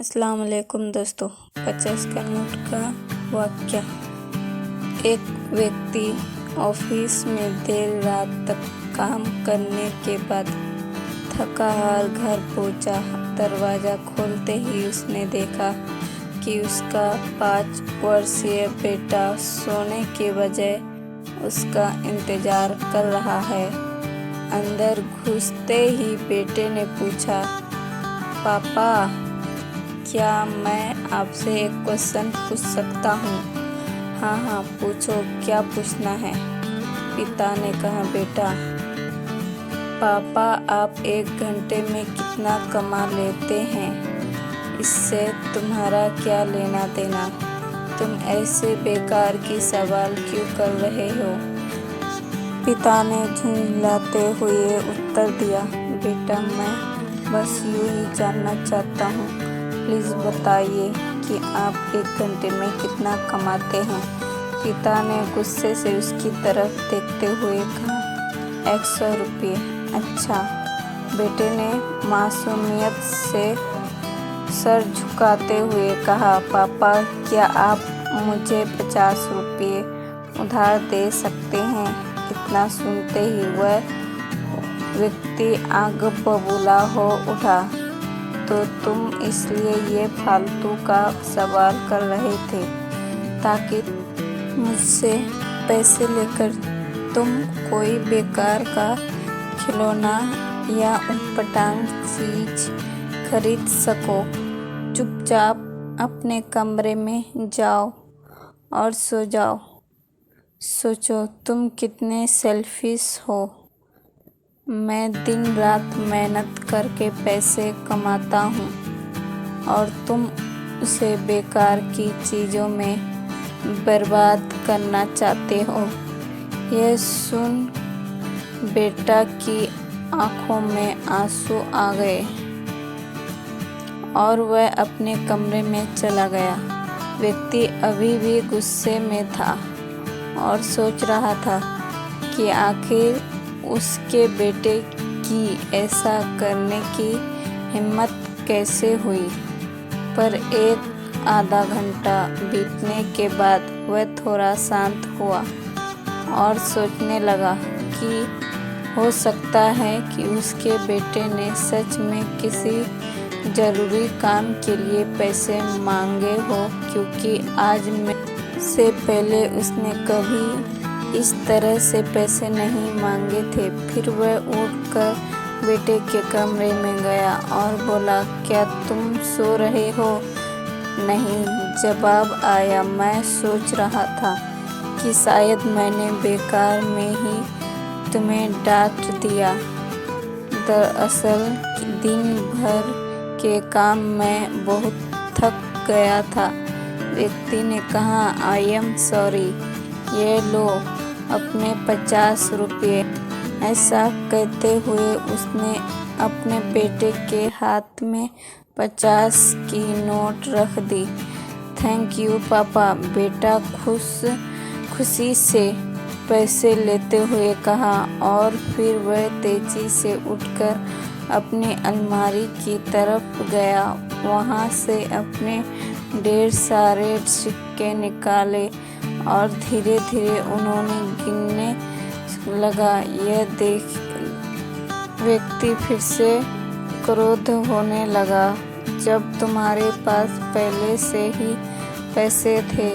अस्सलाम वालेकुम दोस्तों। 50 का नोट का वाक्या। एक व्यक्ति ऑफिस में देर रात तक काम करने के बाद थका हार घर पहुंचा। दरवाज़ा खोलते ही उसने देखा कि उसका 5 वर्षीय बेटा सोने के बजाय उसका इंतज़ार कर रहा है। अंदर घुसते ही बेटे ने पूछा, पापा क्या मैं आपसे एक क्वेश्चन पूछ सकता हूँ? हाँ पूछो, क्या पूछना है? पिता ने कहा, बेटा पापा आप 1 घंटे में कितना कमा लेते हैं? इससे तुम्हारा क्या लेना देना? तुम ऐसे बेकार की सवाल क्यों कर रहे हो? पिता ने झुंझलाते हुए उत्तर दिया, बेटा मैं बस यूँ ही जानना चाहता हूँ, प्लीज़ बताइए कि आप 1 घंटे में कितना कमाते हैं? पिता ने गुस्से से उसकी तरफ देखते हुए कहा, 100 रुपये। अच्छा। बेटे ने मासूमियत से सर झुकाते हुए कहा, पापा क्या आप मुझे 50 रुपये उधार दे सकते हैं? इतना सुनते ही वह व्यक्ति आग बबूला हो उठा। तो तुम इसलिए ये फालतू का सवाल कर रहे थे ताकि मुझसे पैसे लेकर तुम कोई बेकार का खिलौना या ऊटपटांग चीज खरीद सको। चुपचाप अपने कमरे में जाओ और सो जाओ। सोचो तुम कितने सेल्फिश हो। मैं दिन रात मेहनत करके पैसे कमाता हूँ और तुम उसे बेकार की चीज़ों में बर्बाद करना चाहते हो। यह सुन बेटा की आंखों में आंसू आ गए और वह अपने कमरे में चला गया। व्यक्ति अभी भी गुस्से में था और सोच रहा था कि आखिर उसके बेटे की ऐसा करने की हिम्मत कैसे हुई। पर आधा घंटा बीतने के बाद वह थोड़ा शांत हुआ और सोचने लगा कि हो सकता है कि उसके बेटे ने सच में किसी ज़रूरी काम के लिए पैसे मांगे हो, क्योंकि आज से पहले उसने कभी इस तरह से पैसे नहीं मांगे थे। फिर वह उठकर बेटे के कमरे में गया और बोला, क्या तुम सो रहे हो? नहीं, जवाब आया। मैं सोच रहा था कि शायद मैंने बेकार में ही तुम्हें डांट दिया। दरअसल दिन भर के काम में बहुत थक गया था। व्यक्ति ने कहा, आई एम सॉरी, ये लो अपने 50 रुपये। ऐसा कहते हुए उसने अपने बेटे के हाथ में 50 की नोट रख दी। थैंक यू पापा, बेटा खुशी से पैसे लेते हुए कहा और फिर वह तेजी से उठकर अपनी अलमारी की तरफ गया। वहाँ से अपने ढेर सारे सिक्के निकाले और धीरे धीरे उन्होंने गिनने लगा। यह देख व्यक्ति फिर से क्रोध होने लगा, जब तुम्हारे पास पहले से ही पैसे थे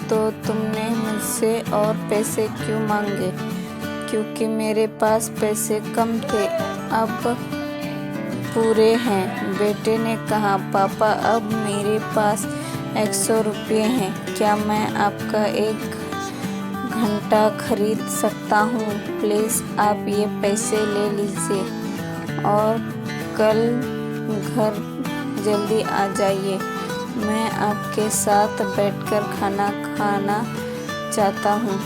तो तुमने मुझसे और पैसे क्यों मांगे? क्योंकि मेरे पास पैसे कम थे, अब पूरे हैं। बेटे ने कहा, पापा अब मेरे पास 100 रुपये हैं। क्या मैं आपका 1 घंटा खरीद सकता हूँ? प्लीज़ आप ये पैसे ले लीजिए और कल घर जल्दी आ जाइए। मैं आपके साथ बैठकर खाना खाना चाहता हूँ।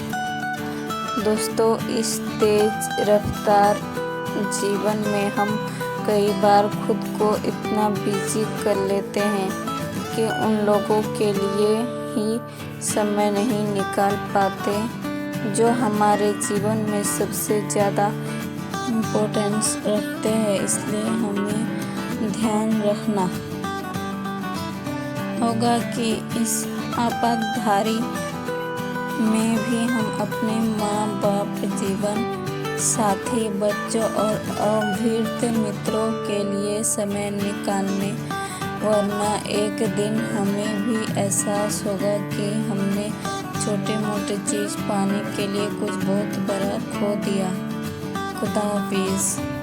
दोस्तों, इस तेज रफ्तार जीवन में हम कई बार खुद को इतना बिजी कर लेते हैं कि उन लोगों के लिए ही समय नहीं निकाल पाते जो हमारे जीवन में सबसे ज़्यादा इम्पोर्टेंस रखते हैं। इसलिए हमें ध्यान रखना। होगा कि इस आपातधारी में भी हम अपने माँ बाप, जीवन साथी, बच्चों और अभिष्ट मित्रों के लिए समय निकालें, वरना एक दिन हमें भी एहसास होगा कि हमने छोटे मोटे चीज़ पाने के लिए कुछ बहुत बड़ा खो दिया। खुदा हाफिज़।